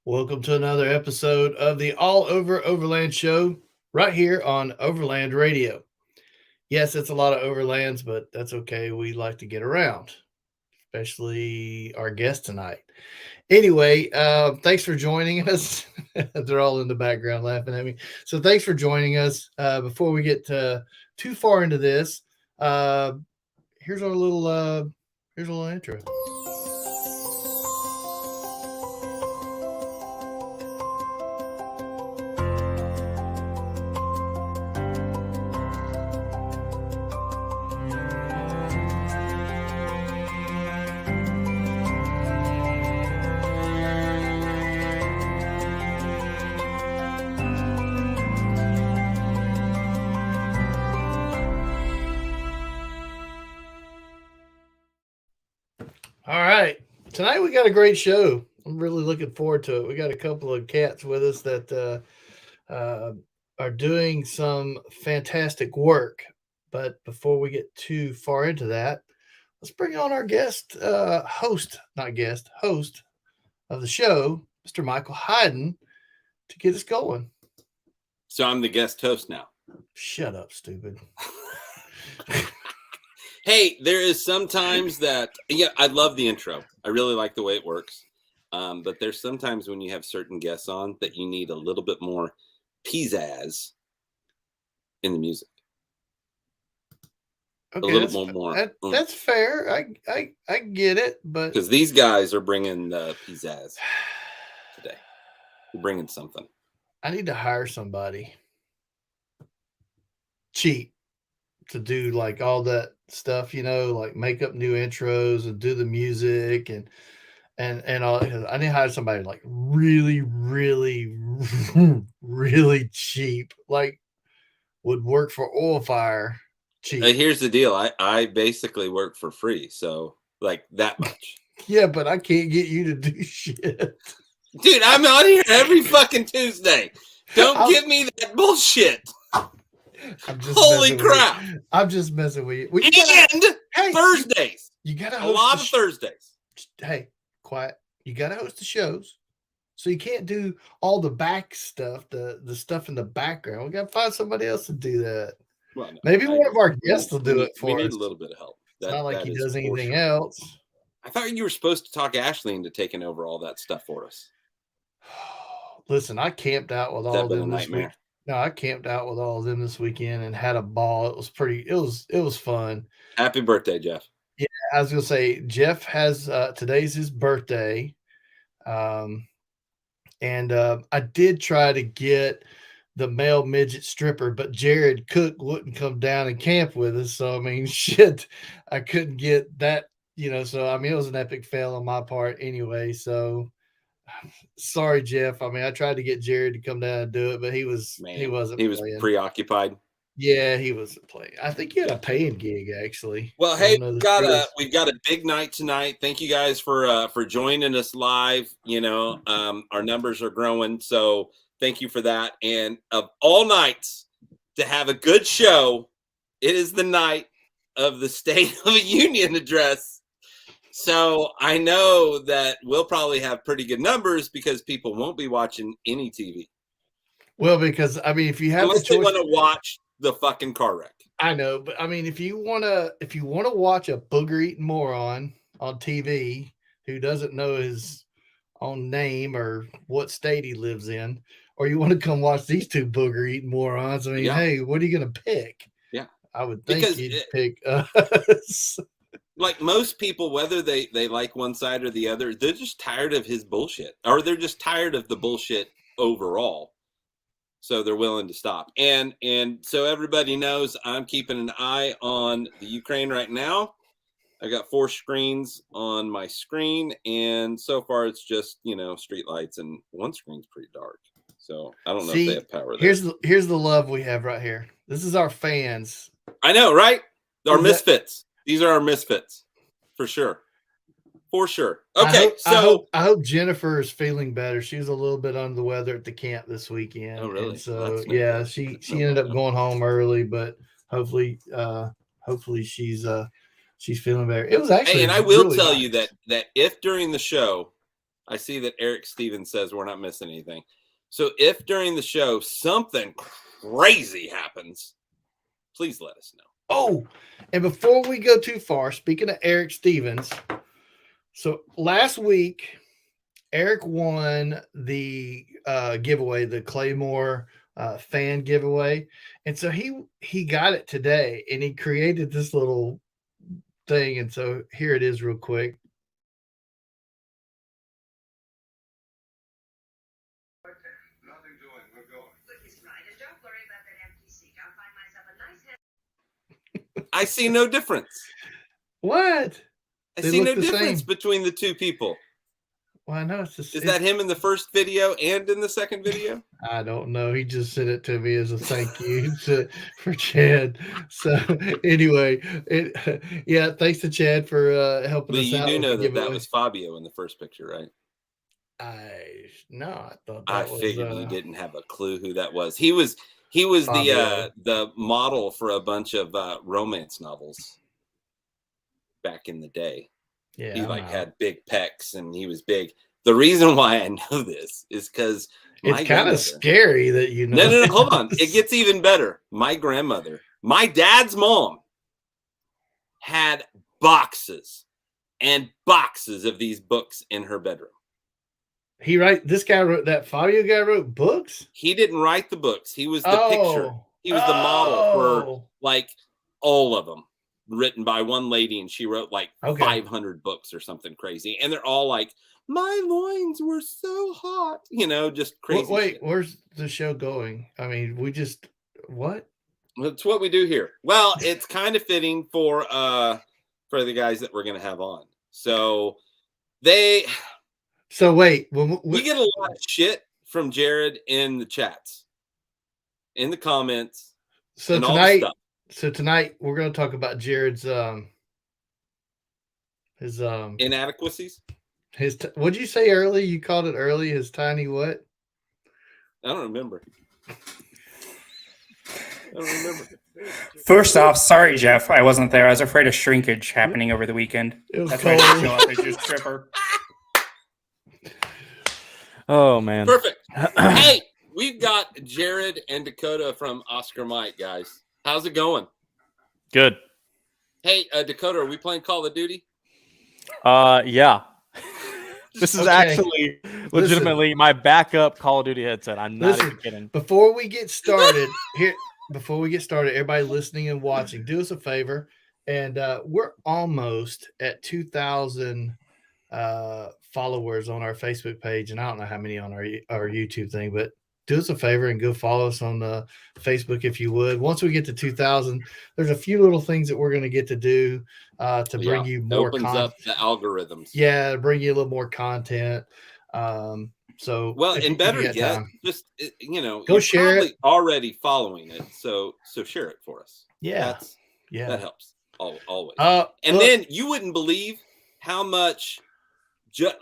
Welcome to another episode of the All Over Overland Show right here on Overland Radio. Yes, it's a lot of overlands, but that's okay. We like to get around, especially our guest tonight. Anyway, thanks for joining us. They're all in the background laughing at me. So thanks for joining us. Before we get too far into this, uh, here's our little here's a little intro. All right. Tonight we got a great show. I'm really looking forward to it. We got a couple of cats with us that are doing some fantastic work. But before we get too far into that, let's bring on our guest, host of the show, Mr. Michael Hayden, to get us going. So I'm the guest host now. Shut up, stupid. Hey, there is sometimes that, I love the intro. I really like the way it works. But there's sometimes when you have certain guests on that you need a little bit more pizzazz in the music. Okay, a little more. That's fair. I get it, but because these guys are bringing the pizzazz today. They're bringing something. I need to hire somebody cheap to do like all that stuff, like make up new intros and do the music and all. I need to hire somebody like really, really, really cheap, like would work for Oil Fire. Cheap. Here's the deal. I basically work for free, so like that much. Yeah, but I can't get you to do shit. Dude, I'm on here every fucking Tuesday. Don't give me that bullshit. Holy crap. I'm just messing with you. And Thursdays. You got to host a lot of Thursdays. Hey, quiet. You got to host the shows. So you can't do all the back stuff, the stuff in the background. We got to find somebody else to do that. Well, no, maybe one of our guests will do it for us. We need a little bit of help. It's not like he does anything else. I thought you were supposed to talk Ashley into taking over all that stuff for us. Listen, I camped out with all of them this week. No, I camped out with all of them this weekend and had a ball. It was fun. Happy birthday, Jeff. Yeah, I was gonna say Jeff has today's his birthday. And I did try to get the male midget stripper, but Jared Cook wouldn't come down and camp with us. So I mean, shit, I couldn't get that, so I mean it was an epic fail on my part anyway. So sorry, Jeff. I mean, I tried to get Jared to come down and do it, but he wasn't. He was preoccupied. Yeah, he wasn't playing. I think he had a paying gig actually. Well, hey, we've got a big night tonight. Thank you guys for joining us live. Our numbers are growing, so thank you for that. And of all nights to have a good show, it is the night of the State of the Union address. So I know that we'll probably have pretty good numbers because people won't be watching any TV. Well, because I mean, if you have unless they want to watch the fucking car wreck. I know, but I mean, if you wanna watch a booger eating moron on TV who doesn't know his own name or what state he lives in, or you want to come watch these two booger eating morons, I mean, hey, what are you gonna pick? Yeah, I would think you'd pick us. Like most people, whether they like one side or the other, they're just tired of his bullshit, or they're just tired of the bullshit overall. So they're willing to stop. And so everybody knows I'm keeping an eye on the Ukraine right now. I got 4 screens on my screen, and so far it's just, street lights, and one screen's pretty dark. So I don't know if they have power there. Here's the love we have right here. This is our fans. I know, right? Our misfits. These are our misfits, for sure. For sure. Okay, I hope Jennifer is feeling better. She was a little bit under the weather at the camp this weekend. Oh, really? And so yeah, she ended up going home early, but hopefully she's feeling better. It was actually. Hey, and I will tell you that if during the show I see that Eric Stevens says we're not missing anything. So if during the show something crazy happens, please let us know. Oh, and before we go too far, speaking of Eric Stevens, so last week Eric won the giveaway, the Claymore fan giveaway, and so he got it today, and he created this little thing, and so here it is, real quick. Nothing doing. We're going. Don't worry about that empty seat. I'll find myself a nice. I see no difference. What? I They see look no the difference same. between the two people. Well, I know it's just. Is that him in the first video and in the second video? I don't know. He just sent it to me as a thank you for Chad. So anyway, yeah, thanks to Chad for helping Lee, us you out do with know the that giveaway. was Fabio in the first picture, right? I thought I that was. figured you didn't have a clue who that was. He was the model for a bunch of romance novels back in the day. Yeah, he had big pecs and he was big. The reason why I know this is because it's kind of scary that you know. No, hold on. It gets even better. My grandmother, my dad's mom, had boxes and boxes of these books in her bedroom. This guy wrote that Fabio guy wrote books. He didn't write the books. He was the picture. He was the model for like all of them, written by one lady, and she wrote like 500 books or something crazy. And they're all like, my loins were so hot, just crazy. Wait, shit. Where's the show going? I mean, what? That's what we do here. Well, it's kind of fitting for the guys that we're going to have on. So wait, we get a lot of shit from Jared in the chats, in the comments. So tonight we're going to talk about Jared's his inadequacies. What'd you say early? You called it early. His tiny what? I don't remember. First off, sorry, Jeff. I wasn't there. I was afraid of shrinkage happening over the weekend. That's why I didn't show up as your stripper. Oh, man. Perfect. Hey, we've got Jared and Dakota from Oscar Mike, guys. How's it going? Good. Hey, Dakota, are we playing Call of Duty? Yeah. This is actually legitimately my backup Call of Duty headset. I'm not even kidding. Before we get started, everybody listening and watching, do us a favor. And we're almost at 2,000 followers on our Facebook page. And I don't know how many on our YouTube thing, but do us a favor and go follow us on Facebook if you would. Once we get to 2,000, there's a few little things that we're going to get to do to bring you more content. Opens up the algorithms. Yeah, bring you a little more content. So and better yet, just go share it. Already following it, so share it for us. Yeah, that helps always. Then you wouldn't believe how much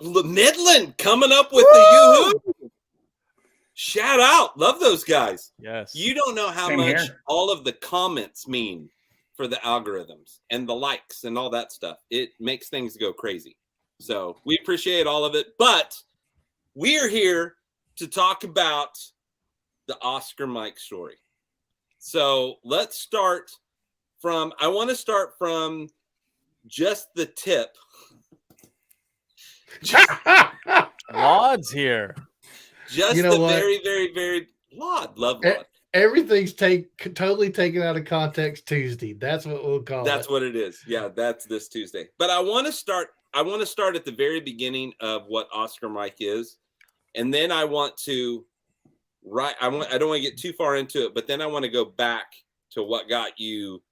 Midland coming up with the Yoo-hoo. Shout out, love those guys. Yes, you don't know how much all of the comments mean for the algorithms and the likes and all that stuff. It makes things go crazy. So we appreciate all of it, but we are here to talk about the Oscar Mike story. So let's start I want to start from just the tip. Laud's here. Just very, very, very Love Laud. Everything's totally taken out of context Tuesday. That's what we'll call it. That's what it is. Yeah, that's this Tuesday. But I want to start at the very beginning of what Oscar Mike is. And then I want to I don't want to get too far into it, but then I want to go back to what got you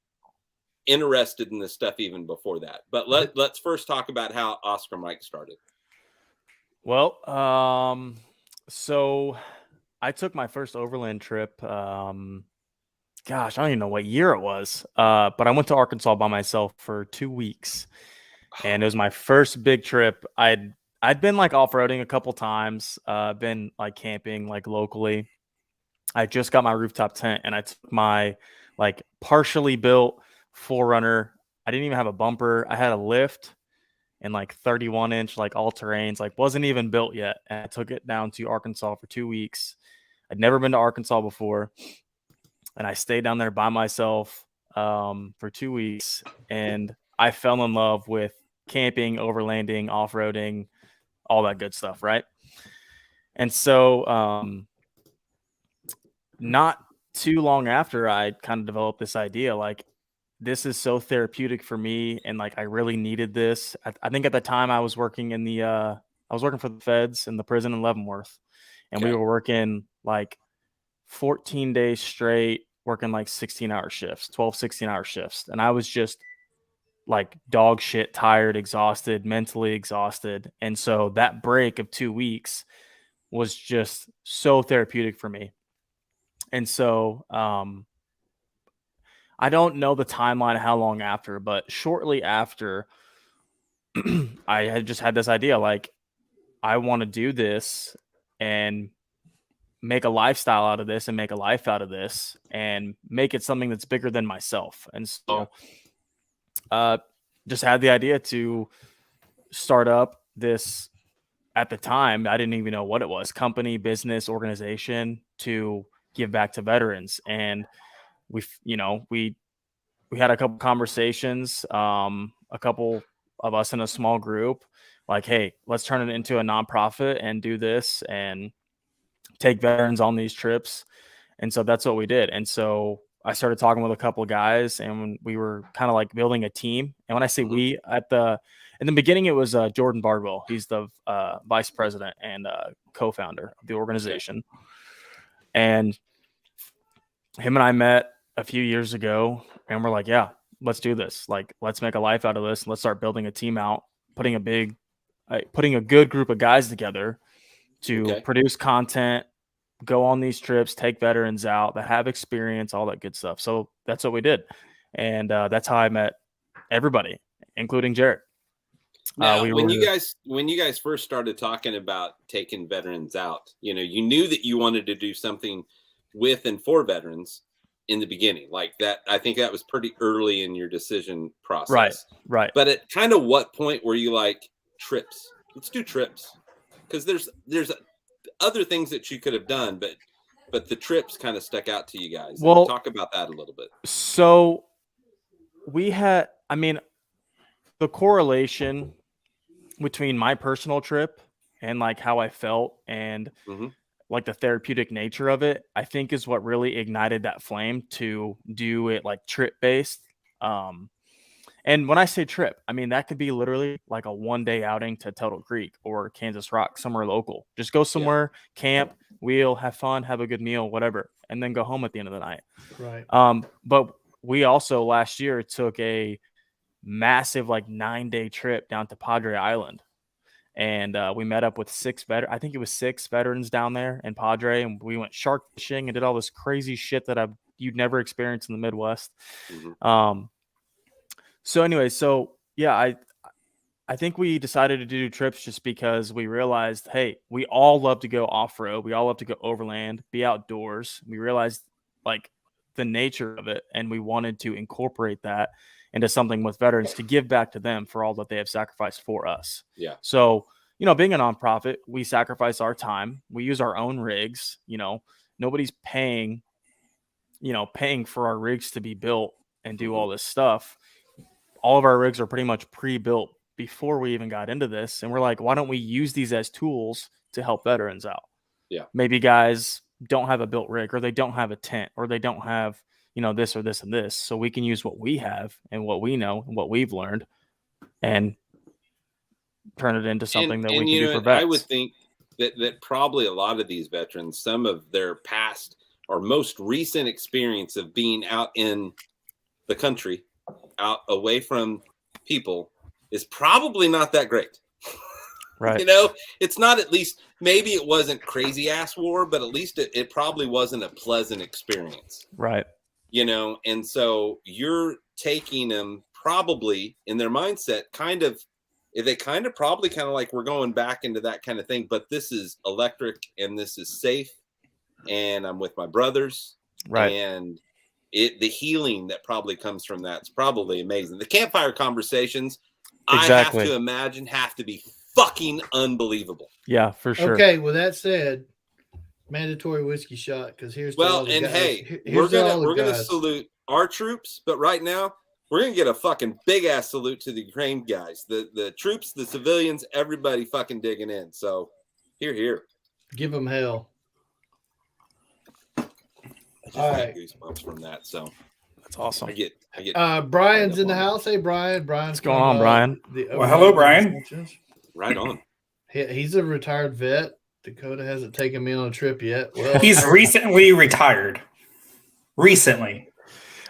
interested in this stuff even before that. But let's first talk about how Oscar Mike started. Well, so I took my first overland trip. Gosh, I don't even know what year it was. But I went to Arkansas by myself for 2 weeks, and it was my first big trip. I'd been like off-roading a couple times, been like camping like locally. I just got my rooftop tent, and I took my like partially built 4Runner. I didn't even have a bumper. I had a lift, and like 31-inch like all terrains, like wasn't even built yet. And I took it down to Arkansas for 2 weeks. I'd never been to Arkansas before, and I stayed down there by myself for 2 weeks, and I fell in love with camping, overlanding, off-roading, all that good stuff, right? And so not too long after, I kind of developed this idea, like, this is so therapeutic for me, and like I really needed this. I think at the time I was working in the I was working for the feds in the prison in Leavenworth, and we Okay. were working like 14 days straight, working like 16-hour shifts, 12, 16-hour shifts. And I was just like dog shit, tired, exhausted, mentally exhausted. And so that break of 2 weeks was just so therapeutic for me. And so I don't know the timeline of how long after, but shortly after, I had just had this idea, like, I want to do this and make a lifestyle out of this and make a life out of this and make it something that's bigger than myself. And so just had the idea to start up this, at the time, I didn't even know what it was, company, business, organization, to give back to veterans. And we had a couple conversations, a couple of us in a small group, like, hey, let's turn it into a nonprofit and do this and take veterans on these trips. And so that's what we did. And so I started talking with a couple of guys, and we were kind of like building a team. And when I say we, in the beginning, it was Jordan Bardwell. He's the vice president and co-founder of the organization. And him and I met a few years ago, and we're like, yeah, let's do this. Like, let's make a life out of this. Let's start building a team out, putting a good group of guys together to produce content, go on these trips, take veterans out that have experience, all that good stuff. So that's what we did. And that's how I met everybody, including Jared. Now, when you guys first started talking about taking veterans out, you knew that you wanted to do something with and for veterans in the beginning, like that. I think that was pretty early in your decision process. Right. But at kind of what point were you like, trips? Let's do trips, because there's other things that you could have done, but the trips kind of stuck out to you guys. Well, talk about that a little bit. So we had, the correlation between my personal trip and like how I felt and like the therapeutic nature of it, I think is what really ignited that flame to do it like trip based. And when I say trip, that could be literally like a 1-day outing to Tuttle Creek or Kansas Rock, somewhere local. Just go somewhere, camp, wheel, have fun, have a good meal, whatever, and then go home at the end of the night. Right. But we also last year took a massive like 9-day trip down to Padre Island. And we met up with 6 veterans down there in Padre, and we went shark fishing and did all this crazy shit that you'd never experienced in the Midwest. So anyway, I think we decided to do trips just because we realized, hey, we all love to go off-road. We all love to go overland, be outdoors. We realized like the nature of it, and we wanted to incorporate that into something with veterans to give back to them for all that they have sacrificed for us. Yeah. So, being a nonprofit, we sacrifice our time. We use our own rigs. Nobody's paying for our rigs to be built and do all this stuff. All of our rigs are pretty much pre-built before we even got into this. And we're like, why don't we use these as tools to help veterans out? Yeah. Maybe guys don't have a built rig, or they don't have a tent, or they don't have, this or this and this. So we can use what we have and what we know and what we've learned and turn it into something that we can do for vets. I would think that probably a lot of these veterans, some of their past or most recent experience of being out in the country, out away from people, is probably not that great. Right. It's not, at least maybe it wasn't crazy ass war, but at least it probably wasn't a pleasant experience. Right. And so you're taking them probably in their mindset they probably like, we're going back into that kind of thing, but this is electric and this is safe and I'm with my brothers. Right. And the healing that probably comes from that's probably amazing. The campfire conversations, I Exactly. have to imagine have to be fucking unbelievable. Yeah, for sure. Okay, with that said, mandatory whiskey shot because here's to all Well, the and guys. hey, Here's to all the we're gonna guys. salute our troops, but right now we're gonna get a fucking big ass salute to the Ukraine guys, the troops, the civilians, everybody fucking digging in. So here. Give them hell. I just All got right. goosebumps from that. So That's awesome. I get Brian's in the on it. house. Hey, Brian. What's going on, Brian? Well, hello, Brian. right on. He's a retired vet. Dakota hasn't taken me on a trip yet. Well, He's recently retired. Recently.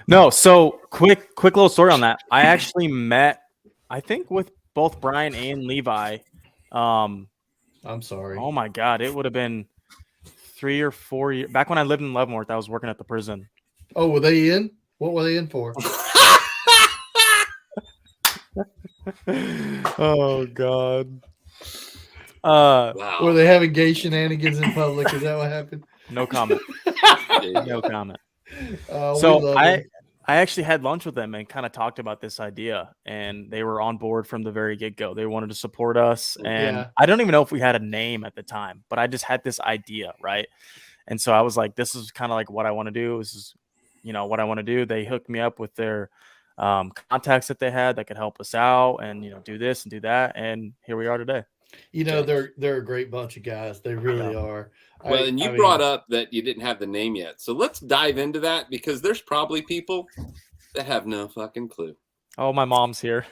No, so quick little story on that. I actually met, I think, with both Brian and Levi. I'm sorry. Oh my God, it would have been 3 or 4 years back when I lived in Leavenworth. I was working at the prison. Oh, were they in? What were they in for? Oh God. Wow. Were they having gay shenanigans in public? Is that what happened? No comment. Yeah. No comment. We So love I them. actually had lunch with them and kind of talked about this idea, and they were on board from the very get-go. They wanted to support us, and Yeah. I don't even know if we had a name at the time, but I just had this idea, right? And so I was like, this is kind of like what I want to do. This is, what I want to do. They hooked me up with their contacts that they had that could help us out, and do this and do that, and here we are today. They're a great bunch of guys. They really are. Well, and you brought up that you didn't have the name yet. So let's dive into that because there's probably people that have no fucking clue. Oh, my mom's here.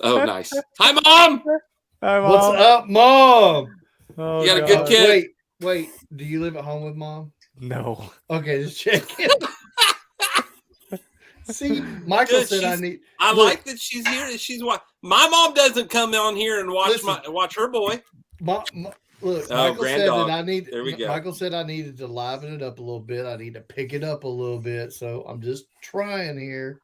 Oh, nice. Hi, Mom. Hi, Mom. What's up, Mom? Oh, You got a good kid? Wait. Do you live at home with Mom? No. Okay, just checking. See, Michael Good, said I need. I Look, like that she's here. She's my mom doesn't come on here and watch Listen. watch her boy. Look, Oh, Michael grand said dog. that I need. There we go. Michael said I needed to liven it up a little bit. I need to pick it up a little bit. So I'm just trying here.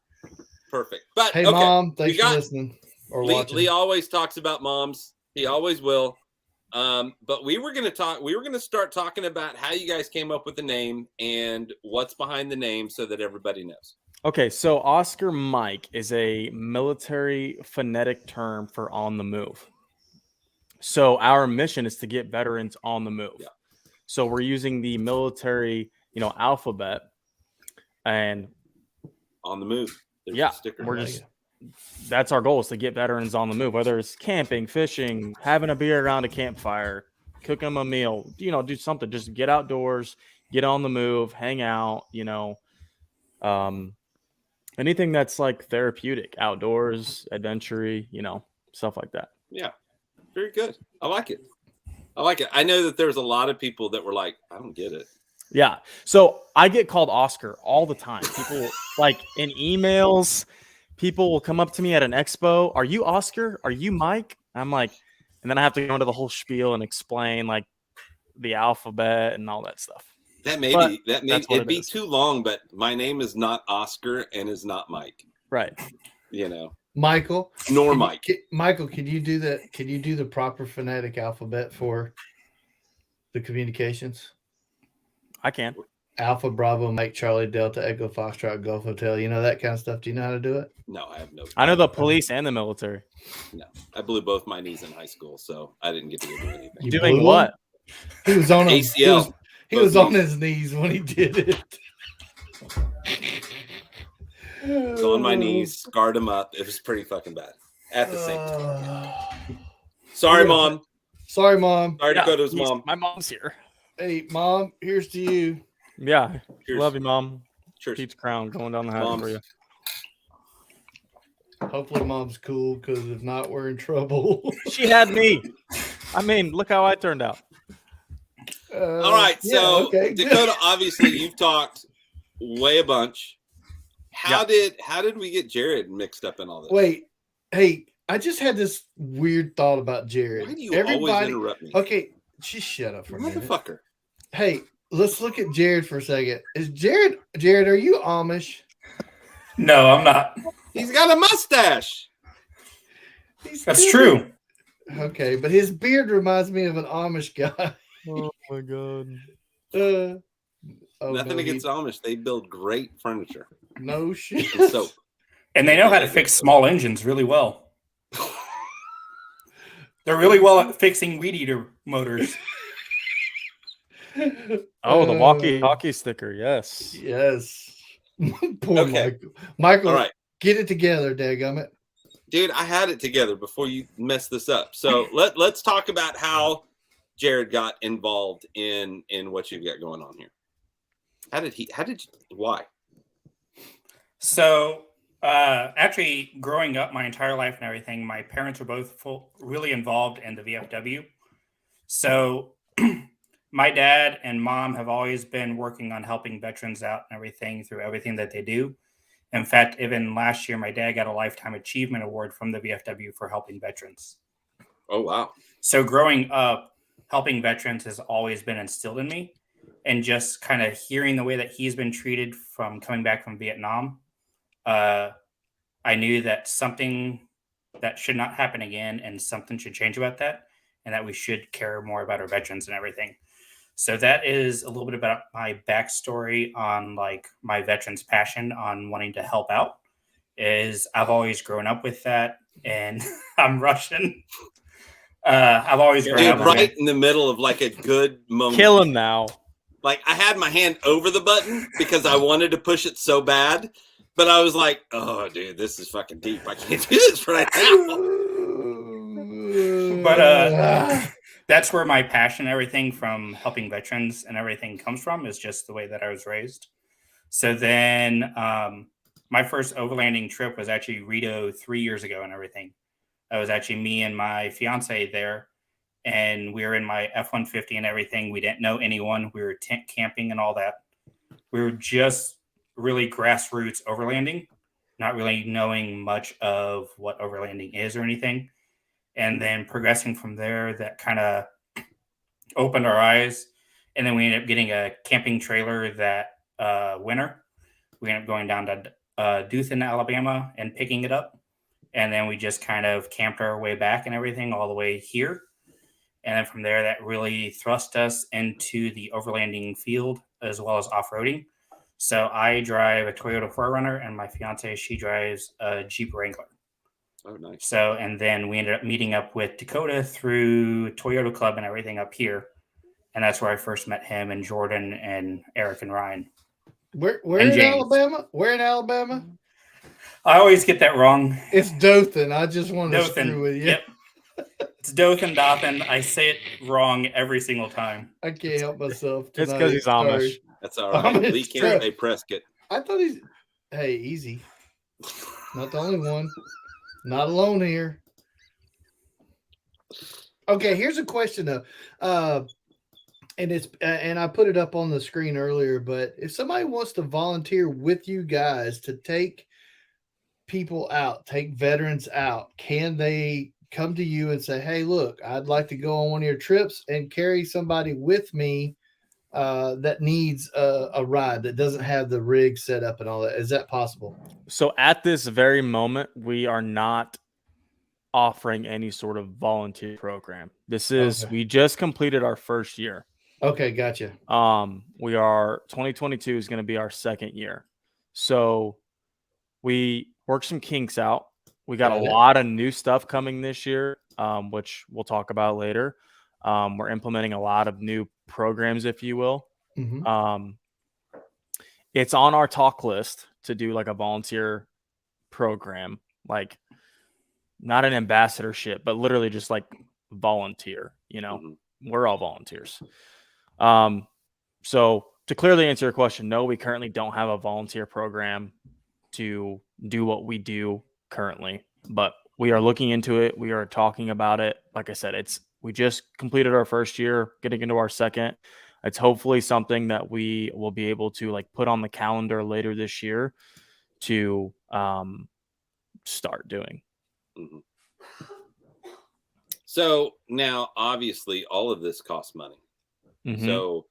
Perfect. But Hey, okay, Mom, thanks we for got- listening or Lee, watching. Lee always talks about moms. He always will. But we were going to start talking about how you guys came up with the name and what's behind the name so that everybody knows. Okay, so Oscar Mike is a military phonetic term for on the move. So our mission is to get veterans on the move. Yeah. So we're using the military, alphabet, and On the move. There's yeah, a sticker. we're that's our goal, is to get veterans on the move, whether it's camping, fishing, having a beer around a campfire, cooking them a meal, do something, just get outdoors, get on the move, hang out, anything that's like therapeutic, outdoors, adventure-y, stuff like that. Yeah. Very good. I like it. I know that there's a lot of people that were like, I don't get it. Yeah. So I get called Oscar all the time. People like in emails, people will come up to me at an expo. Are you Oscar? Are you Mike? I'm like, and then I have to go into the whole spiel and explain like the alphabet and all that stuff. It'd be too long, but my name is not Oscar and is not Mike. Right. Michael, Nor Mike. Michael, can you do that? Can you do the proper phonetic alphabet for the communications? I can. Alpha, Bravo, Mike, Charlie, Delta, Echo, Foxtrot, Golf Hotel. That kind of stuff. Do you know how to do it? No, I have no. I know the police and the military. No, I blew both my knees in high school, so I didn't get to do anything. You Doing blew what? He was on ACL. He was on his knees when he did it. I was on my knees, scarred him up. It was pretty fucking bad at the same time. Sorry, Mom. Sorry, Mom. Sorry, Dakota's mom. My mom's here. Hey, Mom, here's to you. Yeah. Cheers. Love you, Mom. Cheers. Pete's crown going down the highway for you. Hopefully, Mom's cool, because if not, we're in trouble. She had me. I mean, look how I turned out. All right, so Dakota, obviously you've talked way a bunch. How did we get Jared mixed up in all this? Wait, hey, I just had this weird thought about Jared. Why do you always interrupt me? Okay, just shut up for a minute. Motherfucker. Hey, let's look at Jared for a second. Is Jared, are you Amish? No, I'm not. He's got a mustache. That's true. Okay, but his beard reminds me of an Amish guy. Oh my god. Nothing against Amish. They build great furniture. No shit. And soap. And they know how to fix small engines really well. They're really well at fixing weed eater motors. Oh, the walkie-talkie sticker. Yes. Yes. Poor Okay. Michael. Michael, All right. get it together, dadgummit. Dude, I had it together before you messed this up. So let's talk about how Jared got involved in what you've got going on here. Why? So, actually, growing up my entire life and everything, my parents were both really involved in the VFW. So, my dad and mom have always been working on helping veterans out and everything through everything that they do. In fact, even last year, my dad got a Lifetime Achievement Award from the VFW for helping veterans. Oh, wow. So growing up, helping veterans has always been instilled in me. And just kind of hearing the way that he's been treated from coming back from Vietnam, I knew that something that should not happen again and something should change about that, and that we should care more about our veterans and everything. So that is a little bit about my backstory on like my veterans passion on wanting to help out. Is I've always grown up with that, and I'm Russian. I've always grown up right in the middle of like a good moment. Kill him now. Like I had my hand over the button because I wanted to push it so bad, but I was like, "Oh, dude, this is fucking deep. I can't do this right now." But that's where my passion, everything from helping veterans and everything comes from, is just the way that I was raised. So then my first overlanding trip was actually Rito 3 years ago and everything. It was actually me and my fiance there, and we were in my F-150 and everything. We didn't know anyone. We were tent camping and all that. We were just really grassroots overlanding, not really knowing much of what overlanding is or anything. And then progressing from there, that kind of opened our eyes. And then we ended up getting a camping trailer that winter. We ended up going down to Dothan, Alabama, and picking it up. And then we just kind of camped our way back and everything all the way here. And then from there, that really thrust us into the overlanding field as well as off-roading. So I drive a Toyota 4Runner, and my fiance, she drives a Jeep Wrangler. Oh, nice. So, and then we ended up meeting up with Dakota through Toyota Club and everything up here. And that's where I first met him and Jordan and Eric and Ryan. Where in James. Alabama? Where in Alabama? I always get that wrong. It's Dothan. I just want to screw with you. Yep. It's Dothan. I say it wrong every single time. I can't help myself. It's because he's Amish. That's all right. Lee can't say Prescott. I thought he's... Hey, easy. Not the only one. Not alone here. Okay, here's a question though, and it's and I put it up on the screen earlier. But if somebody wants to volunteer with you guys to take people out, take veterans out, can they come to you and say, "Hey, look, I'd like to go on one of your trips and carry somebody with me that needs a ride that doesn't have the rig set up and all that"? Is that possible? So at this very moment, we are not offering any sort of volunteer program. This is we just completed our first year. Okay, gotcha. 2022 is going to be our second year. So we worked some kinks out. We got a lot of new stuff coming this year, which we'll talk about later. We're implementing a lot of new programs, if you will. Mm-hmm. It's on our talk list to do like a volunteer program, like not an ambassadorship, but literally just like volunteer, you know, we're all volunteers. So to clearly answer your question, no, we currently don't have a volunteer program to do what we do currently, but we are looking into it. We are talking about it. Like I said, we just completed our first year, getting into our second. It's hopefully something that we will be able to like put on the calendar later this year to start doing. Mm-hmm. So now, obviously, all of this costs money. Mm-hmm. So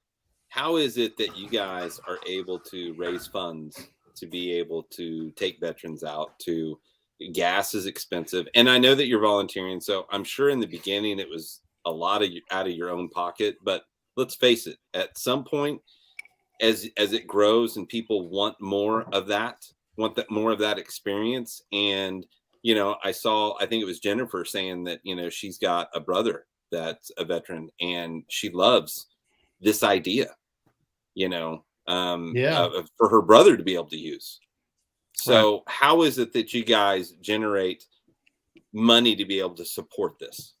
how is it that you guys are able to raise funds to be able to take veterans out? To gas is expensive, and I know that you're volunteering, so I'm sure in the beginning it was a lot of out of your own pocket. But let's face it, at some point, as it grows and people want more of that experience, and I think it was Jennifer saying that, she's got a brother that's a veteran and she loves this idea, for her brother to be able to use. So how is it that you guys generate money to be able to support this?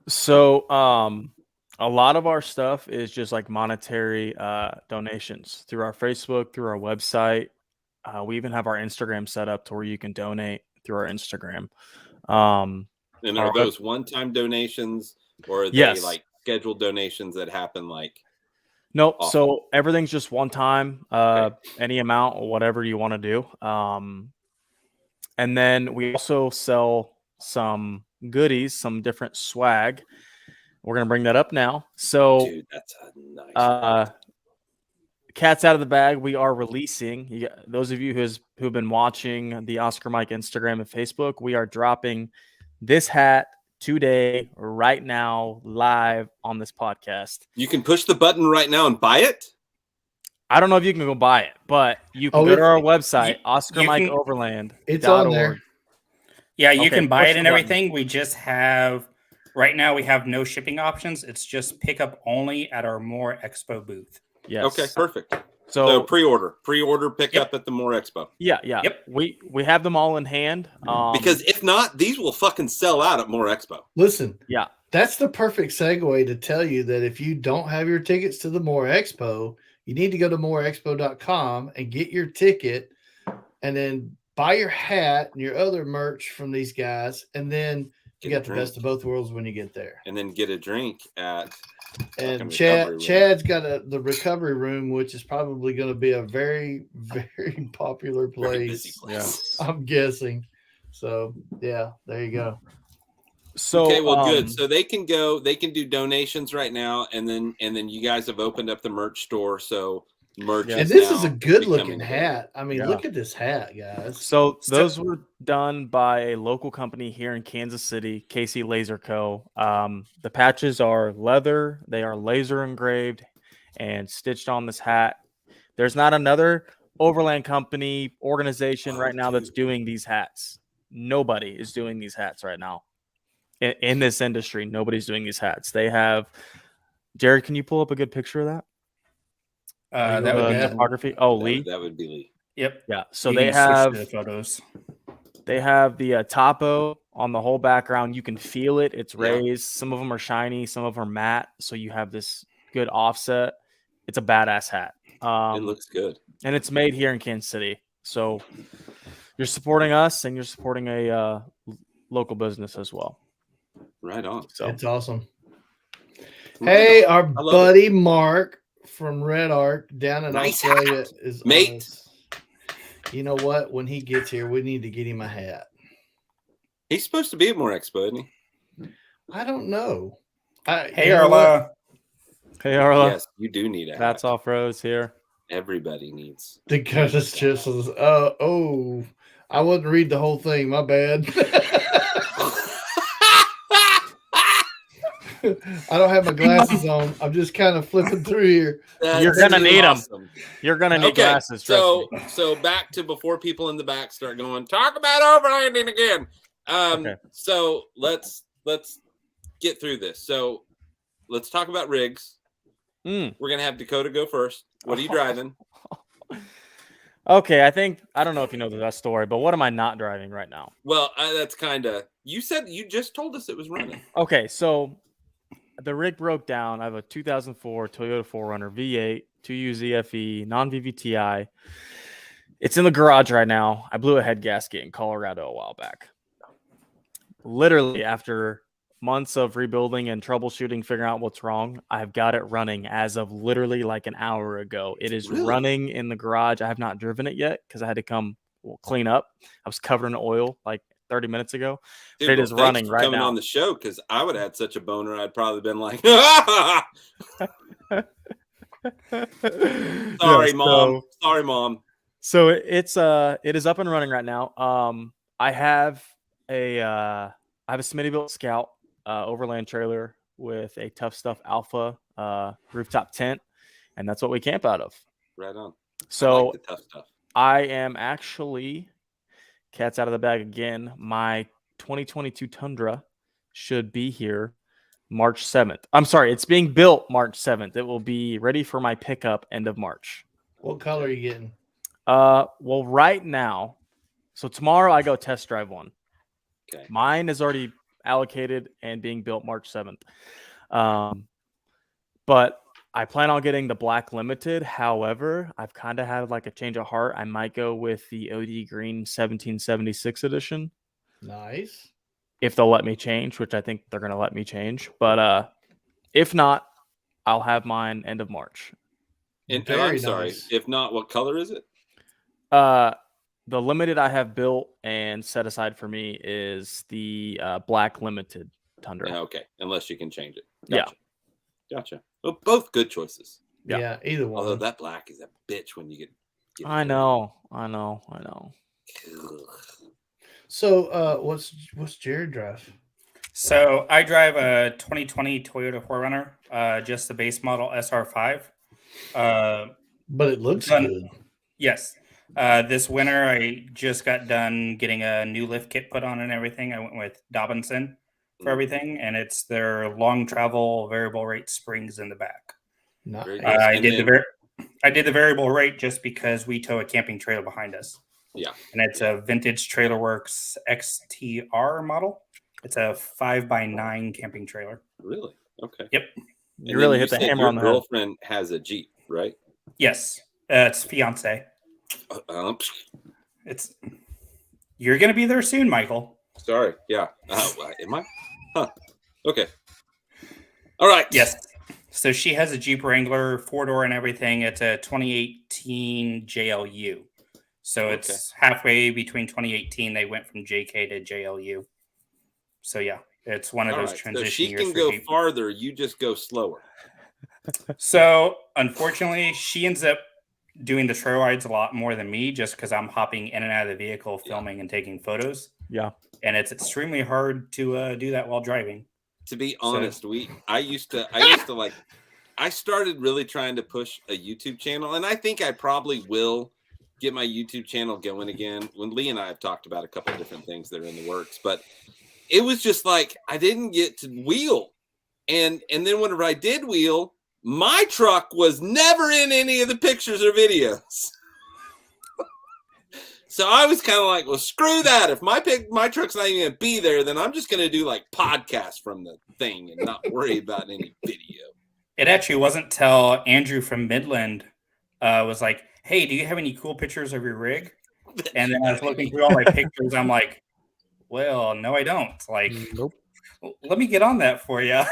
So, a lot of our stuff is just like monetary donations through our Facebook, through our website. We even have our Instagram set up to where you can donate through our Instagram. And are those one-time donations, or are they Yes. like scheduled donations that happen like? Nope. Often? So everything's just one time, Okay. any amount or whatever you want to do. And then we also sell some goodies, some different swag. We're going to bring that up now. So, Dude, that's a nice. cat's out of the bag. We are releasing. Those of you who've been watching the Oscar Mike Instagram and Facebook, we are dropping this hat today, right now, live on this podcast. You can push the button right now and buy it. I don't know if you can go buy it, but you can go to our website, OscarMikeOverland. It's on there. Yeah, you Okay, can buy push it and the button. everything. We just have right now we have no shipping options. It's just pickup only at our More Expo booth. Yes. Okay, perfect. So So pre-order pickup at the More Expo. yeah. Yep. We have them all in hand. Because if not, these will fucking sell out at More Expo. Listen, yeah, that's the perfect segue to tell you that if you don't have your tickets to the More Expo, you need to go to moreexpo.com and get your ticket and then buy your hat and your other merch from these guys. And then you got the best of both worlds when you get there. And then get a drink at And recovery room. Chad's got the recovery room, which is probably going to be a very, very popular Very busy place. place. I'm guessing. So yeah, there you go. So Okay, well, good. So they can do donations right now, and then you guys have opened up the merch store. So merch. And this is a good looking hat. I mean, Yeah. look at this hat, guys. So those were done by a local company here in Kansas City, KC Laser Co. The patches are leather, they are laser engraved and stitched on this hat. There's not another overland company organization right now that's doing these hats. Nobody is doing these hats right now. In this industry, nobody's doing these hats. They have Jared, can you pull up a good picture of that? That would be topography. Oh, Lee. That would be Lee. Yep. Yeah. So You they can switch have to the photos. They have the topo on the whole background. You can feel it. It's Yeah. raised. Some of them are shiny. Some of them are matte. So you have this good offset. It's a badass hat. It looks good. And it's made here in Kansas City. So you're supporting us and you're supporting a local business as well. Right on. So It's awesome. Right Hey, on. our I love buddy Mark from Red Arc down in Nice Australia hat, is mate. on us. You know what? When he gets here, we need to get him a hat. He's supposed to be at More Expo, isn't he? I don't know. Hey, you know what? Arla. hey, Arla. Yes, you do need a hat. That's off Rose here. Everybody needs. The goodness just was, I wouldn't read the whole thing. My bad. I don't have my glasses on. I'm just kind of flipping through here. You're gonna need 'em. You're gonna need glasses. Trust me. So back to before people in the back start going, talk about overlanding again. Okay. So let's get through this. So let's talk about rigs. We're gonna have Dakota go first. What are you driving? Okay, I don't know if you know that story, but what am I not driving right now? Well, that's kind of. You said you just told us it was running. Okay, so the rig broke down. I have a 2004 Toyota 4Runner V8, 2U ZFE, non-VVTi. It's in the garage right now. I blew a head gasket in Colorado a while back. Literally, after months of rebuilding and troubleshooting, figuring out what's wrong, I've got it running as of literally like an hour ago. It is Really? running in the garage. I have not driven it yet because I had to come clean up. I was covered in oil like 30 minutes ago. Dude, It is thanks running for right coming now. on the show because I would have had such a boner. I'd probably been like, sorry, mom. Sorry, mom. So it is up and running right now. I have a Smittyville Scout overland trailer with a Tough Stuff Alpha rooftop tent, and that's what we camp out of. Right on. I So like the tough stuff. I am actually cat's out of the bag again. My 2022 Tundra should be here March 7th. I'm sorry, it's being built March 7th. It will be ready for my pickup end of March. What color are you getting? Well, right now, so tomorrow I go test drive one. Okay. Mine is already allocated and being built March 7th. But I plan on getting the black limited. However, I've kind of had like a change of heart. I might go with the OD Green 1776 edition Nice. if they'll let me change, which I think they're going to let me change. But if not, I'll have mine end of March. And Very I'm sorry, nice. if not, what color is it? The limited I have built and set aside for me is the black limited Tundra. Yeah, okay, unless you can change it. Yeah. Gotcha. Well, both good choices. Yeah. Yeah, either one. Although that black is a bitch when you get I know. Ugh. So, what's Jared drive? So I drive a 2020 Toyota 4Runner, just the base model SR5. But it looks Done. good. Yes. This winter, I just got done getting a new lift kit put on and everything. I went with Dobinson for everything, and it's their long travel variable rate springs in the back. Nice. Very good. I And did then- I did the variable rate just because we tow a camping trailer behind us. Yeah. And it's a vintage Trailer Works XTR model. It's a 5x9 camping trailer. Really? Okay. Yep. You really hit the said hammer your on the head. girlfriend has a Jeep, right? Yes. It's fiance. It's You're gonna be there soon, Michael. Sorry. Yeah. Am I? Huh. Okay. All right. Yes. So she has a Jeep Wrangler, 4-door and everything. It's a 2018 JLU. So it's halfway between 2018. They went from JK to JLU. So yeah, it's one of All those right. transition So she years can for go Jeep. farther. You just go slower. So unfortunately, she ends up doing the trail rides a lot more than me, just because I'm hopping in and out of the vehicle, filming and taking photos. Yeah. And it's extremely hard to do that while driving. To be honest, I started really trying to push a YouTube channel, and I think I probably will get my YouTube channel going again. When Lee and I have talked about a couple of different things that are in the works, but it was just like I didn't get to wheel, and then whenever I did wheel, my truck was never in any of the pictures or videos. So I was kind of like, well, screw that. If my truck's not even going to be there, then I'm just going to do like podcasts from the thing and not worry about any video. It actually wasn't till Andrew from Midland was like, hey, do you have any cool pictures of your rig? And then I was looking through all my pictures. I'm like, well, no, I don't. Like, Nope. let me get on that for you.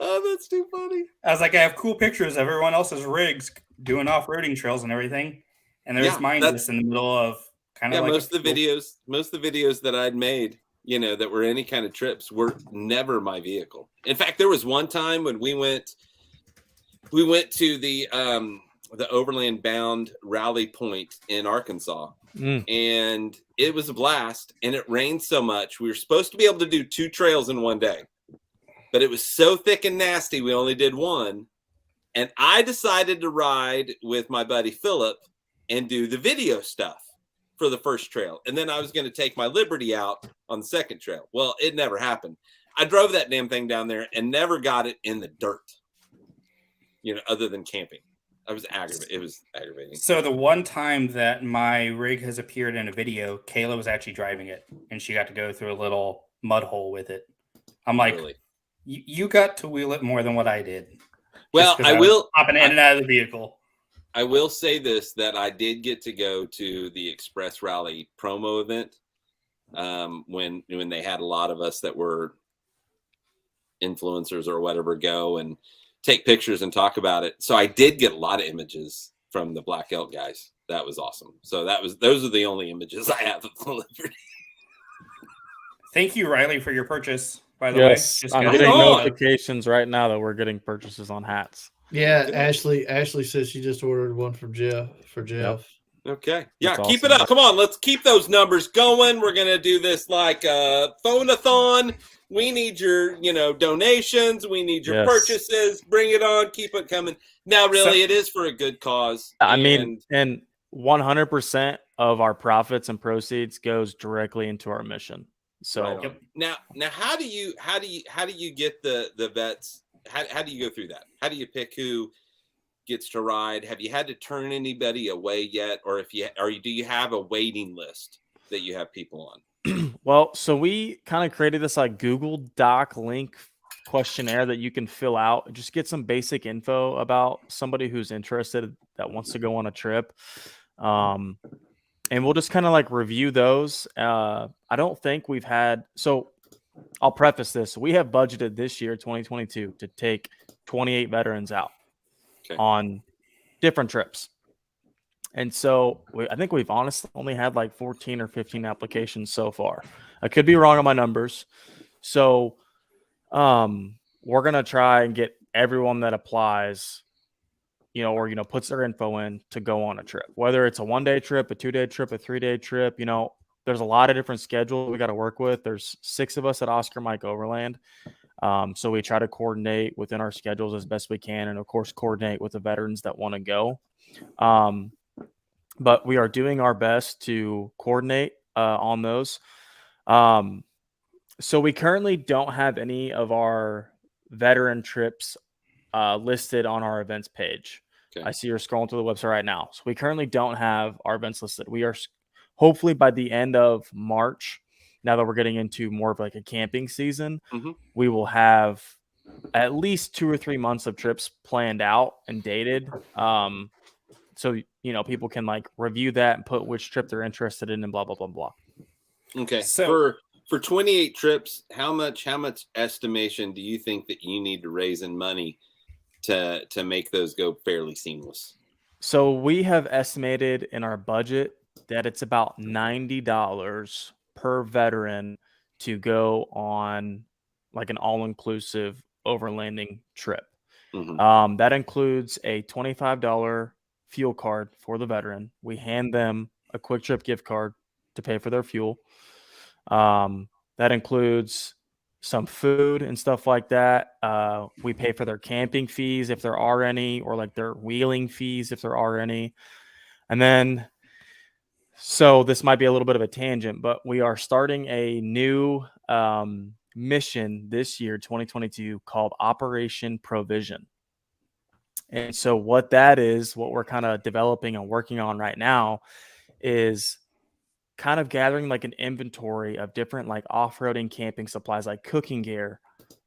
Oh, that's too funny. I was like, I have cool pictures of everyone else's rigs doing off-roading trails and everything. And there's Yeah, mine just in the middle of kind of like most of the videos that I'd made, that were any kind of trips were never my vehicle. In fact, there was one time when we went to the Overland Bound Rally Point in Arkansas, and it was a blast, and it rained so much. We were supposed to be able to do 2 trails in one day, but it was so thick and nasty, we only did one. And I decided to ride with my buddy Philip and do the video stuff for the first trail. And then I was going to take my Liberty out on the second trail. Well, it never happened. I drove that damn thing down there and never got it in the dirt, other than camping. It was aggravating. So the one time that my rig has appeared in a video, Kayla was actually driving it, and she got to go through a little mud hole with it. I'm like, Really? You got to wheel it more than what I did. Well, I will hopping in and out of the vehicle. I will say this, that I did get to go to the Express Rally promo event when they had a lot of us that were influencers or whatever go and take pictures and talk about it. So I did get a lot of images from the Black Elk guys. That was awesome. So those are the only images I have of the Liberty. Thank you, Riley, for your purchase, by the Yes, way. I'm Right getting on. notifications right now that we're getting purchases on hats. Yeah, Good. Ashley says she just ordered one for Jeff. Okay. Yeah, That's keep it awesome. up. Come on, let's keep those numbers going. We're going to do this like a phone-a-thon. We need your, donations. We need your Yes. purchases. Bring it on. Keep it coming. Now, really, So- it is for a good cause. I mean, and 100% of our profits and proceeds goes directly into our mission. So Right on. Now, how do you get the vets? How do you go through that? How do you pick who gets to ride? Have you had to turn anybody away yet, or do you have a waiting list that you have people on? Well, so we kind of created this like Google Doc link questionnaire that you can fill out and just get some basic info about somebody who's interested that wants to go on a trip. And we'll just kind of like review those. I don't think we've had, so I'll preface this. We have budgeted this year, 2022, to take 28 veterans out on different trips. And so I think we've honestly only had like 14 or 15 applications so far. I could be wrong on my numbers. So we're going to try and get everyone that applies, or, puts their info in to go on a trip, whether it's a 1-day trip, a 2-day trip, a 3-day trip. There's a lot of different schedules we got to work with. There's 6 of us at Oscar Mike Overland. So we try to coordinate within our schedules as best we can. And of course, coordinate with the veterans that want to go. But we are doing our best to coordinate on those. So we currently don't have any of our veteran trips listed on our events page. Okay. I see you're scrolling through the website right now. So we currently don't have our events listed. We are hopefully by the end of March, now that we're getting into more of like a camping season, we will have at least 2 or 3 months of trips planned out and dated. So, people can like review that and put which trip they're interested in and blah, blah, blah, blah. Okay. So for 28 trips, how much estimation do you think that you need to raise in money to make those go fairly seamless? So we have estimated in our budget that it's about $90 per veteran to go on like an all-inclusive overlanding trip. That includes a $25 fuel card for the veteran. We hand them a Quick Trip gift card to pay for their fuel. That includes some food and stuff like that. We pay for their camping fees if there are any, or like their wheeling fees if there are any. And then, so this might be a little bit of a tangent, but we are starting a new mission this year, 2022, called Operation Provision. And so what that is, what we're kind of developing and working on right now is kind of gathering like an inventory of different like off-roading camping supplies, like cooking gear,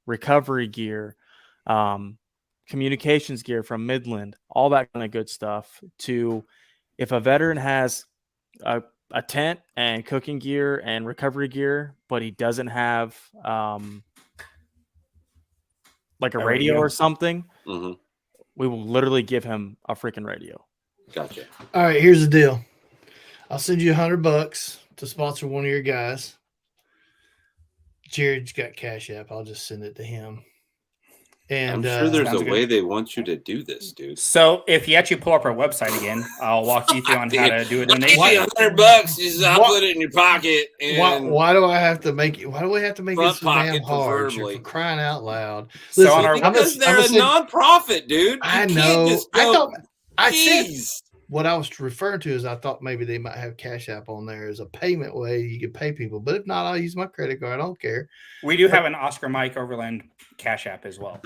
recovery gear, communications gear from Midland, all that kind of good stuff. To if a veteran has a tent and cooking gear and recovery gear, but he doesn't have like a radio or something, we will literally give him a freaking radio. Gotcha. All right, here's the deal. I'll send you $100 to sponsor one of your guys. Jared's got Cash App. I'll just send it to him. And I'm sure there's a way they want you to do this, dude. So if you actually pull up our website again, I'll walk you through on how to do a donation. $100, I'll put it in your pocket. And why do I have to make it? Why do we have to make it so damn hard? For crying out loud! Listen, so on our, because they're a nonprofit, dude. I know. I said what I was referring to is I thought maybe they might have Cash App on there as a payment way you could pay people. But if not, I'll use my credit card. I don't care. We do have an Oscar Mike Overland Cash App as well.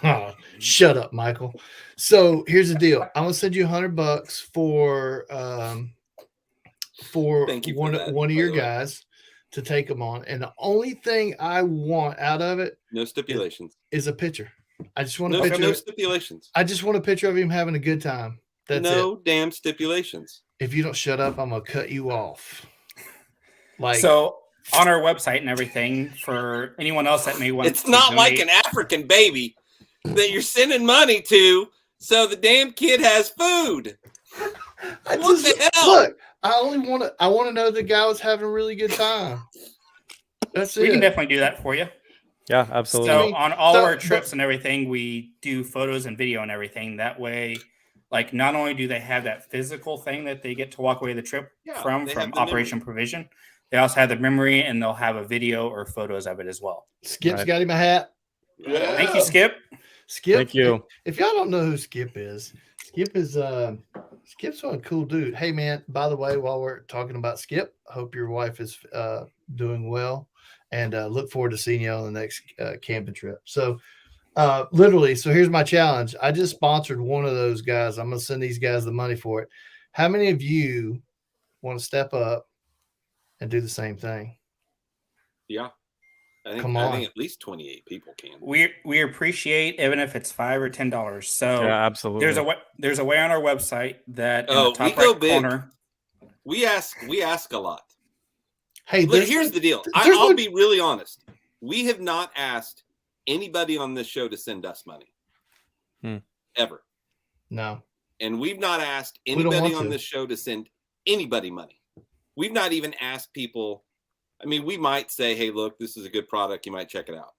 Oh, shut up, Michael. So here's the deal. I'm gonna send you $100 for one of your guys to take them on. And the only thing I want out of it, no stipulations, is a picture. I just want a picture. No stipulations. I just want a picture of him having a good time. That's no it. Damn stipulations. If you don't shut up, I'm gonna cut you off. So on our website and everything, for anyone else that may want, it's not like an African baby that you're sending money to, so the damn kid has food. What the hell? Look, I want to know the guy was having a really good time. That's it. We can definitely do that for you. Yeah, absolutely. So on all our trips and everything, we do photos and video and everything. That way, like, not only do they have that physical thing that they get to walk away the trip from Operation Provision, they also have the memory, and they'll have a video or photos of it as well. Skip's got him a hat. Yeah. Thank you, Skip. Skip. Thank you. If y'all don't know who Skip is Skip is Skip's a cool dude. Hey man, by the way, while we're talking about Skip, I hope your wife is doing well, and look forward to seeing you on the next camping trip. So literally, so here's my challenge. I just sponsored one of those guys. I'm gonna send these guys the money for it. How many of you want to step up and do the same thing? Yeah. Come I on. think at least 28 people can. We appreciate even if it's $5 or $10. So Yeah, absolutely. there's a way on our website that in Oh, the top we go right big. corner. We ask a lot. Hey, Look, here's the deal. there's I'll no- be really honest. We have not asked anybody on this show to send us money. Ever. No. And we've not asked don't anybody want on to. this show to send anybody money. We've not even asked people. I mean, we might say, hey, look, this is a good product. You might check it out.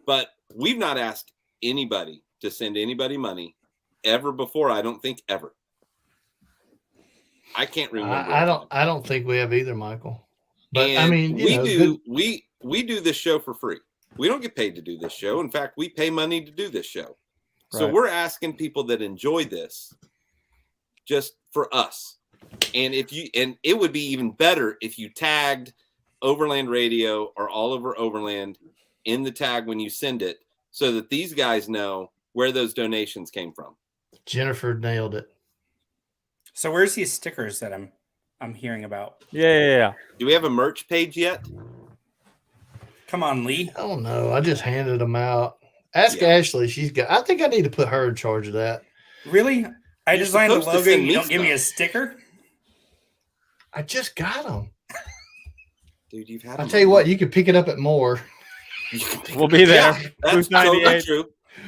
But we've not asked anybody to send anybody money ever before. I don't think ever. I can't remember. I don't think we have either, Michael. But And I mean, we do this show for free. We don't get paid to do this show. In fact, we pay money to do this show. So Right. we're asking people that enjoy this just for us. And it would be even better if you tagged Overland Radio or All Over Overland in the tag when you send it, so that these guys know where those donations came from. Jennifer nailed it. So where's these stickers that I'm hearing about? Yeah. Do we have a merch page yet? Come on, Lee. I don't know. I just handed them out. Ask Yeah. Ashley. I think I need to put her in charge of that. Really? I You're designed the supposed to logo. send You me don't give me a stuff. sticker? I just got them. Dude, you've had I'll them tell you all. what, you can pick it up at More. You can pick We'll be there. Yeah, that's Booth totally 98. true.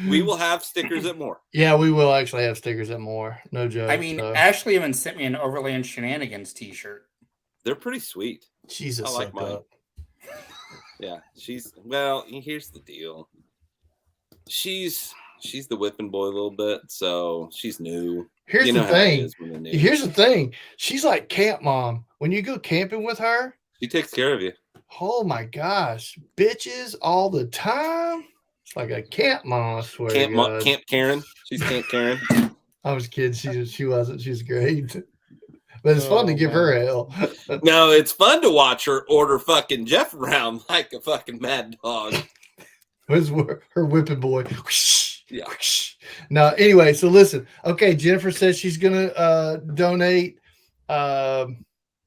We will have stickers at More. Yeah, we will actually have stickers at More. No joke. I mean, so. Ashley even sent me an Overland Shenanigans t-shirt. They're pretty sweet. Jesus, I like suck mine. up. Yeah, here's the deal. She's the whipping boy a little bit, so she's new. Here's You know the how it thing. is when they're new. Here's the thing. She's like camp mom. When you go camping with her, She takes care of you. oh my gosh, bitches all the time. It's like a camp mom. I swear to God. Camp Karen. She's Camp Karen. I was kidding. She wasn't. She's great. But it's fun to give her hell. No, it's fun to watch her order fucking Jeff around like a fucking mad dog. Where's her whipping boy? Yeah. No, anyway, so listen. Okay, Jennifer says she's gonna donate.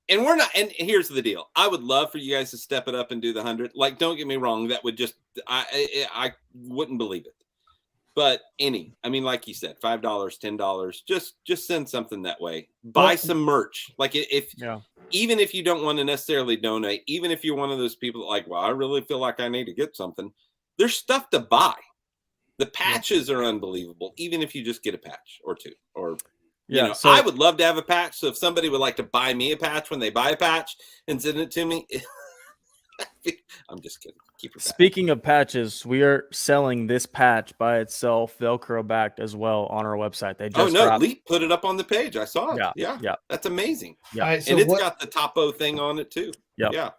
And we're not. And here's the deal. I would love for you guys to step it up and do the 100. Like, don't get me wrong. That would just I wouldn't believe it. But I mean, like you said, $5, $10. Just send something that way. Buy some merch. Like even if you don't want to necessarily donate, even if you're one of those people that like, well, I really feel like I need to get something. There's stuff to buy. The patches are unbelievable. Even if you just get a patch or two, or So I would love to have a patch. So if somebody would like to buy me a patch when they buy a patch and send it to me, I'm just kidding. Keep it. Speaking of patches, we are selling this patch by itself, Velcro backed as well, on our website. They just dropped. Lee put it up on the page. I saw it. Yeah. That's amazing. Yeah. All right, so And it's what- got the topo thing on it too. Yep. Yeah.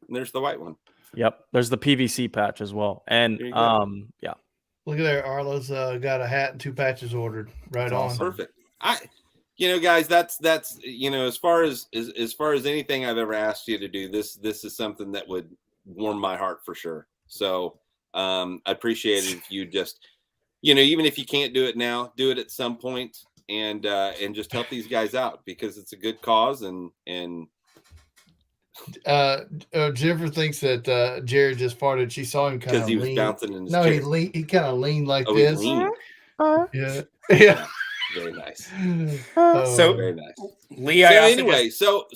And there's the white one. Yep. There's the PVC patch as well. And There you go. yeah. Look at there. Arlo's got a hat and 2 patches ordered. Right on. awesome. Perfect. Guys, that's as far as anything I've ever asked you to do, this is something that would warm my heart for sure. So I appreciate it if you just, even if you can't do it now, do it at some point and just help these guys out, because it's a good cause. And Jennifer thinks that Jared just farted. She saw him kind because of he was lean. bouncing in his No, chair. he kind of leaned like Oh, he this. leaned. Yeah. Yeah. Very nice. So- Very nice. Lee, So I also anyway, so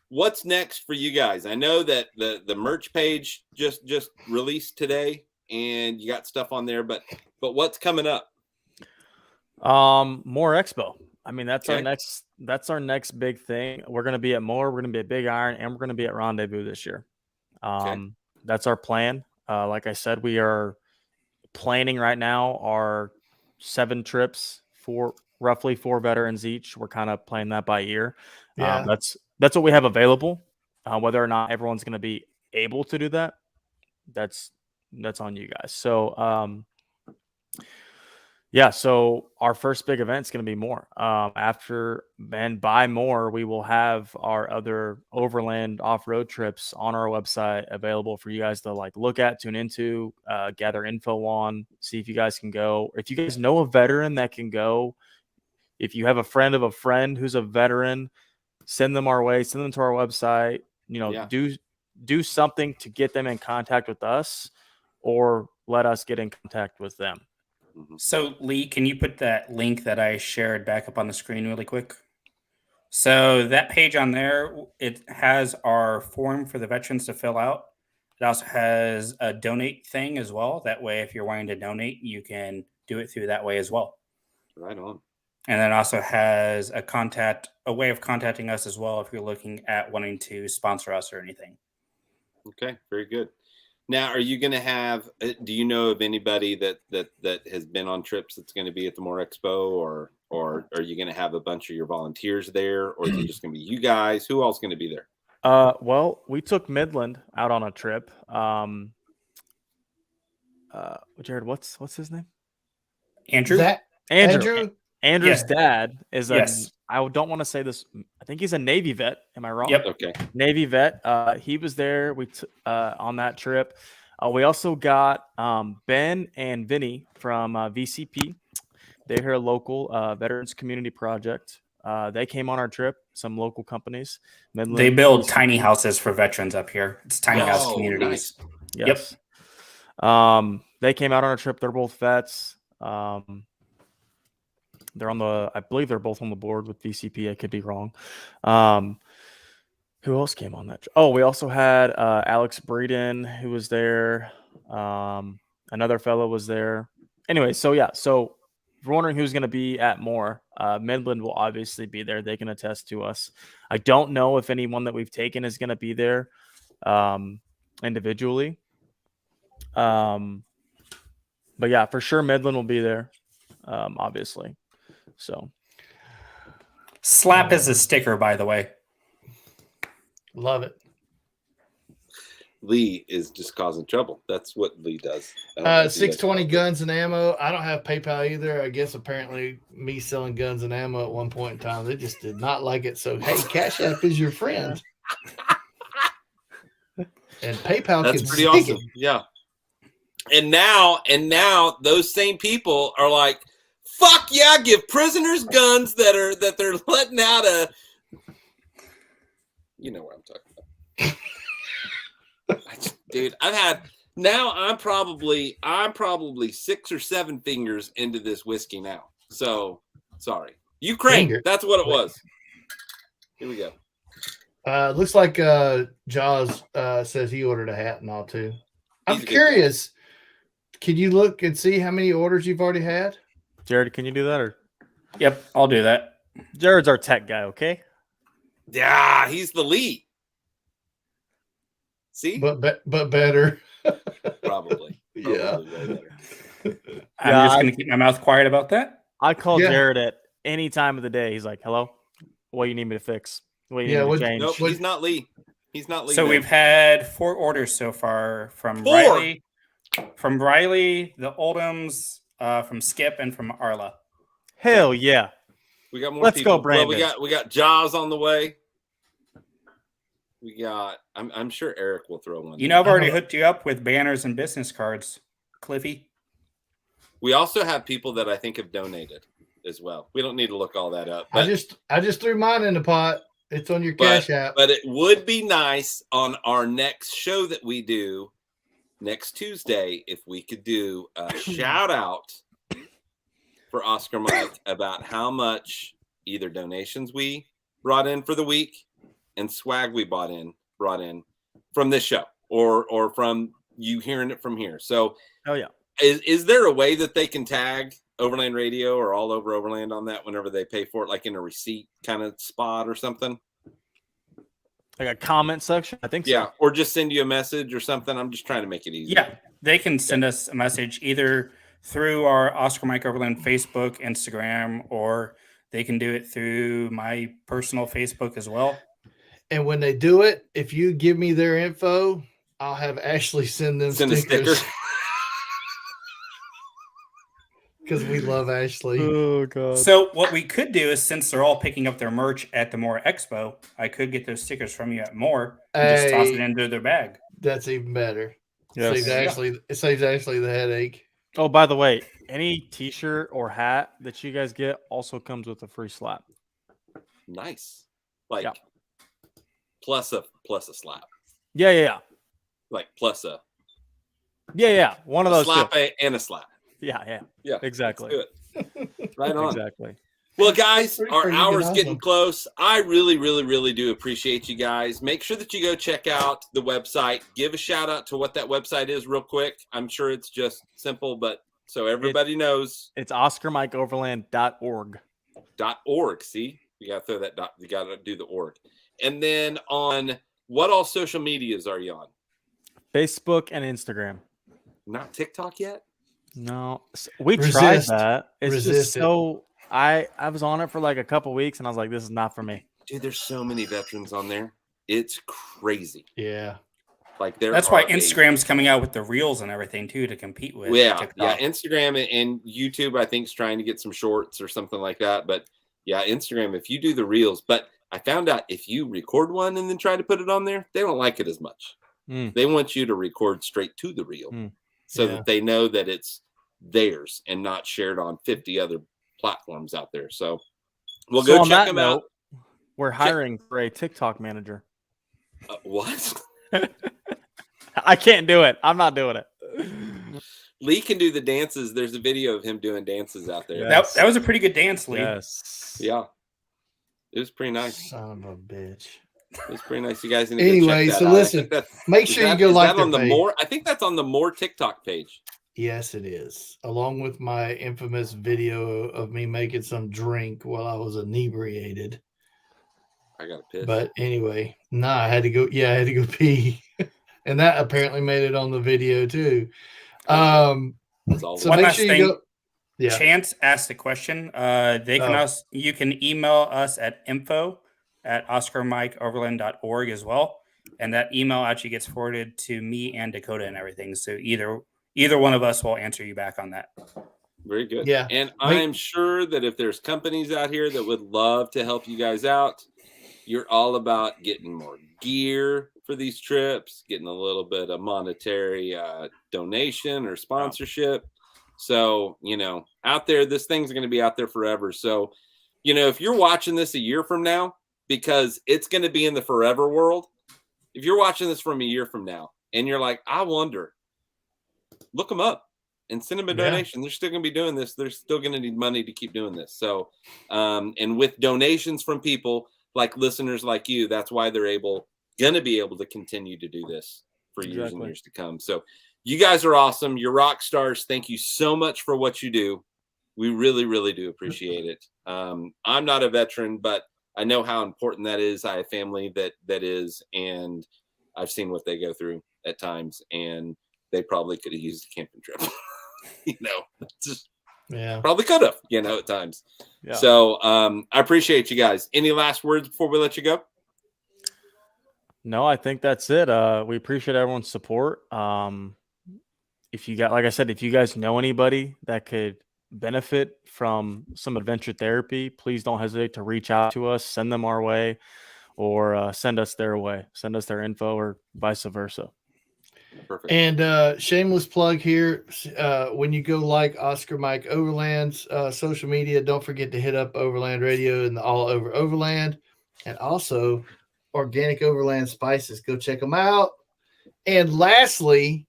what's next for you guys? I know that the merch page just released today, and you got stuff on there, but what's coming up? More expo. I mean, that's Okay. our next big thing. We're gonna be at More, we're gonna be at Big Iron, and we're gonna be at Rendezvous this year. That's our plan. Like I said, we are planning right now our 7 trips for roughly 4 veterans each. We're kind of playing that by ear. Yeah. That's what we have available. Whether or not everyone's going to be able to do that, that's on you guys. So Yeah, so our first big event is going to be more. After and by more, we will have our other overland off-road trips on our website available for you guys to like look at, tune into, gather info on, see if you guys can go. If you guys know a veteran that can go, if you have a friend of a friend who's a veteran, send them our way, send them to our website. Yeah. Do something to get them in contact with us, or let us get in contact with them. So, Lee, can you put that link that I shared back up on the screen really quick? So that page on there, it has our form for the veterans to fill out. It also has a donate thing as well. That way, if you're wanting to donate, you can do it through that way as well. Right on. And then also has a way of contacting us as well if you're looking at wanting to sponsor us or anything. Okay, very good. Now, are you going to have? Do you know of anybody that has been on trips that's going to be at the More Expo, or are you going to have a bunch of your volunteers there, or is it just going to be you guys? Who else is going to be there? Well, we took Midland out on a trip. Jared, what's his name? Andrew? Andrew? Andrew's Yes. dad is Yes. I don't want to say this. I think he's a Navy vet. Am I wrong? Yep. Okay. Navy vet. He was there. On that trip. We also got Ben and Vinny from VCP. They're here local Veterans Community Project. They came on our trip. Some local companies. Midland, They build VCP. tiny houses for veterans up here. It's tiny house Oh, communities. Yes. They came out on a trip. They're both vets. I believe they're both on the board with VCP. I could be wrong. Who else came on that? Oh, we also had Alex Breeden, who was there. Another fellow was there. Anyway, so if you're wondering who's going to be at more, Midland will obviously be there. They can attest to us. I don't know if anyone that we've taken is going to be there individually. But yeah, for sure, Midland will be there, obviously. So Slap is a sticker, by the way. Love it. Lee is just causing trouble. That's what Lee does. I don't know if you guys 620 know. guns and ammo. I don't have PayPal either. I guess apparently me selling guns and ammo at one point in time, they just did not like it. So hey, Cash App is your friend. And PayPal That's can pretty stick awesome. it. Yeah. And now those same people are like, fuck yeah, give prisoners guns that they're letting out of. You know what I'm talking about. Dude, I'm probably 6 or 7 fingers into this whiskey now. So sorry. Ukraine. Finger. That's what it was. Here we go. Looks like Jaws says he ordered a hat and all too. I'm He's a good curious. Can you look and see how many orders you've already had? Jared, can you do that? Or Yep, I'll do that. Jared's our tech guy, okay? Yeah, he's the lead. See? But better. Probably. Yeah. Way better. I'm Yeah, just going to keep my mouth quiet about that. I call Yeah. Jared at any time of the day. He's like, "Hello, what do you need me to fix? What do you Yeah, need me what- to change?" Nope, he's not Lee. He's not Lee. So man. we've had 4 orders so far from 4? Riley, the Oldhams, from Skip, and from Arla. Hell yeah! We got more Let's people. go, Brandon. Well, we got Jaws on the way. We got. I'm sure Eric will throw one. You know, I've already Uh-huh. hooked you up with banners and business cards, Cliffy. We also have people that I think have donated as well. We don't need to look all that up. I just threw mine in the pot. It's on your Cash App. But it would be nice on our next show that we do next Tuesday if we could do a shout out for Oscar Mike about how much either donations we brought in for the week and swag we brought in from this show or from you hearing it from here. So Oh yeah. is there a way that they can tag Overland Radio or All Over Overland on that whenever they pay for it, like in a receipt kind of spot or something? Like a comment section, I think so. Yeah, or just send you a message or something. I'm just trying to make it easy. Yeah, they can send us a message either through our Oscar Mike Overland Facebook, Instagram, or they can do it through my personal Facebook as well. And when they do it, if you give me their info, I'll have Ashley send them Send a stickers. sticker. because we love Ashley. Oh god. So what we could do is, since they're all picking up their merch at the More Expo, I could get those stickers from you at More and just toss it Hey. into their bag. That's even better. Yes. It saves Ashley the headache. Oh, by the way, any T-shirt or hat that you guys get also comes with a free slap. Nice. Like Yeah. plus a slap. Yeah. Like plus a One of those. slap Two. and a slap. Yeah. Yeah. Exactly. Let's do it. Right on. Exactly. Well, guys, Pretty our freaking hour's awesome. getting close. I really, really, really do appreciate you guys. Make sure that you go check out the website. Give a shout out to what that website is real quick. I'm sure it's just simple, but so everybody knows. It's OscarMikeOverland.org. .org. See, you got to throw that dot. You got to do the org. And then on what all social medias are you on? Facebook and Instagram. Not TikTok yet? No, we tried Resist. that. It's Resist just it. so. I was on it for like a couple weeks, and I was like, "This is not for me." Dude, there's so many veterans on there. It's crazy. Yeah. Like there. That's why are Instagram's coming out with the reels and everything too to compete with. Yeah, TikTok. Instagram and YouTube, I think, is trying to get some shorts or something like that. But yeah, Instagram, if you do the reels, but I found out if you record one and then try to put it on there, they don't like it as much. Mm. They want you to record straight to the reel so Yeah. that they know that it's theirs and not shared on 50 other platforms out there. So we'll So go on check that them note, out. we're hiring for a TikTok manager. What? I can't do it. I'm not doing it. Lee can do the dances. There's a video of him doing dances out there. Yeah. That was a pretty good dance, Lee. Yes. Yeah. It was pretty nice. Son of a bitch. It was pretty nice. You guys need to go Anyway, check that so out. I listen, think that's- Make is sure that- you go is like that their on the page. More. I think that's on the More TikTok page. Yes, it is. Along with my infamous video of me making some drink while I was inebriated. I got to piss. But anyway, I had to go. Yeah, I had to go pee. And that apparently made it on the video too. That's all. So One make last sure you thing. go. Yeah. Chance asked a question. You can email us at info@oscarmikeoverland.org as well. And that email actually gets forwarded to me and Dakota and everything. So either one of us will answer you back on that. Very good. Yeah. And I'm sure that if there's companies out here that would love to help you guys out, you're all about getting more gear for these trips, getting a little bit of monetary donation or sponsorship. So, out there, this thing's going to be out there forever. So, if you're watching this a year from now, because it's going to be in the forever world, if you're watching this from a year from now and you're like, I wonder, look them up and send them a donation. They're still going to be doing this. They're still going to need money to keep doing this. So, and with donations from people like listeners like you, that's why they're going to be able to continue to do this for years and years to come. So you guys are awesome. You're rock stars. Thank you so much for what you do. We really, really do appreciate it. I'm not a veteran, but I know how important that is. I have family that is, and I've seen what they go through at times, and they probably could have used a camping trip. Just probably could have, at times. Yeah. So I appreciate you guys. Any last words before we let you go? No, I think that's it. We appreciate everyone's support. If you got, like I said, if you guys know anybody that could benefit from some adventure therapy, please don't hesitate to reach out to us, send them our way, or send us their way, send us their info, or vice versa. Perfect. And shameless plug here. When you go like Oscar Mike Overland's social media, don't forget to hit up Overland Radio and the All Over Overland, and also Organic Overland Spices. Go check them out. And lastly,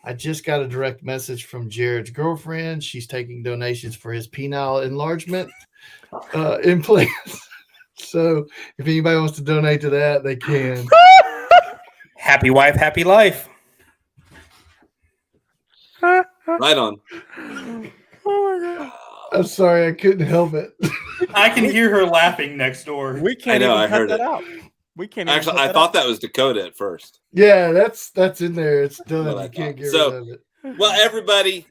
I just got a direct message from Jared's girlfriend. She's taking donations for his penile enlargement implants. So if anybody wants to donate to that, they can. Happy wife, happy life. Right on. Oh my god! I'm sorry, I couldn't help it. I can hear her laughing next door. We can't I know, even I cut heard that it. out. We can't. Actually, I thought that was Dakota at first. Yeah, that's in there. It's done. Well, You can't get so- rid of it. Well, everybody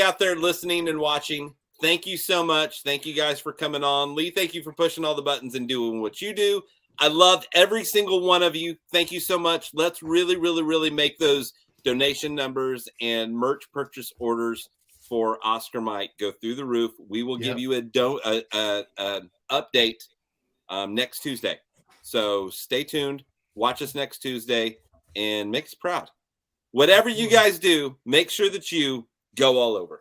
out there listening and watching, thank you so much. Thank you guys for coming on. Lee, thank you for pushing all the buttons and doing what you do. I love every single one of you. Thank you so much. Let's really, really, really make those donation numbers and merch purchase orders for Oscar Mike go through the roof. We will give you an update next Tuesday. So stay tuned. Watch us next Tuesday and make us proud. Whatever you guys do, make sure that you go all over.